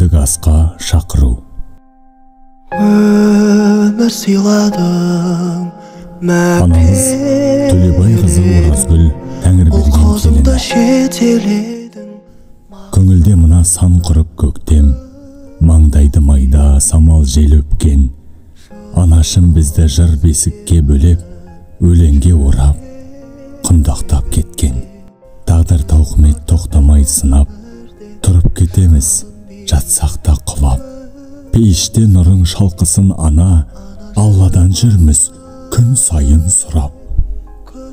күндік асқа шақыру. Өмір сыйладың Анамыз Төлебай қызы Оразгүл Тәңірберген келіні. Көңілде мына сан құрып көктем, маңдайды майда самал жел өпкен. Анашым бізді жыр бесікке бөлеп, өлеңге орап, құндақтап кеткен. Тағдыр тауқымет тоқтамай сынап, тұрып кетеміз, жатсақ та құлап. Пейіште нұрың шалқысын ана, Алладан жүрміз күн сайын сұрап.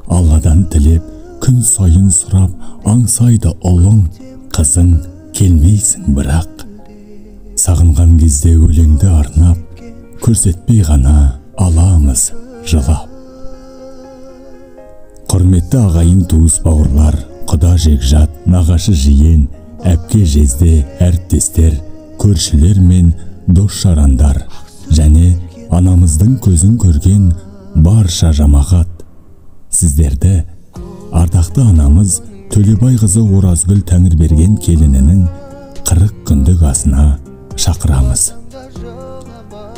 Алладан тілеп, күн сайын сұрап, аңсайды ұлың, қызың келмейсің бірақ. Сағынған кезде өлеңді арнап, көрсетпей ғана аламыз жылап. Құрметті ағайын туыс бауырлар, құда жекжат, нағашы жиен, әпке жезде, әріптестер, көршілер мен дос жарандар, және анамыздың көзін көрген барша жамағат. Сіздерді ардақты анамыз Төлебай қызы Оразгүл Тәңірберген келінінің 40 күндік асына шақырамыз.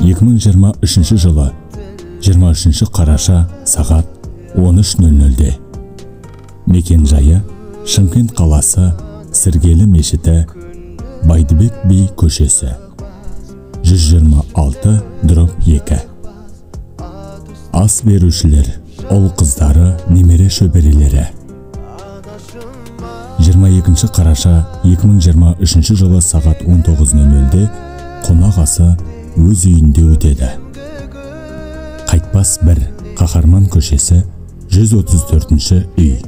2023 жылы 23 қараша сағат 13:00-де. Мекен жайы Шымкент қаласы, Сіргелі мешіті, Байдыбек би көшесі, 126/2. Ас берушілер, ұл қыздары, немере шөберелері. 22 қараша 2023 жылы сағат 19:00-де қонақ асы өз үйінде өтеді. Қайтпас 1, Қаһарман көшесі, 134 үй.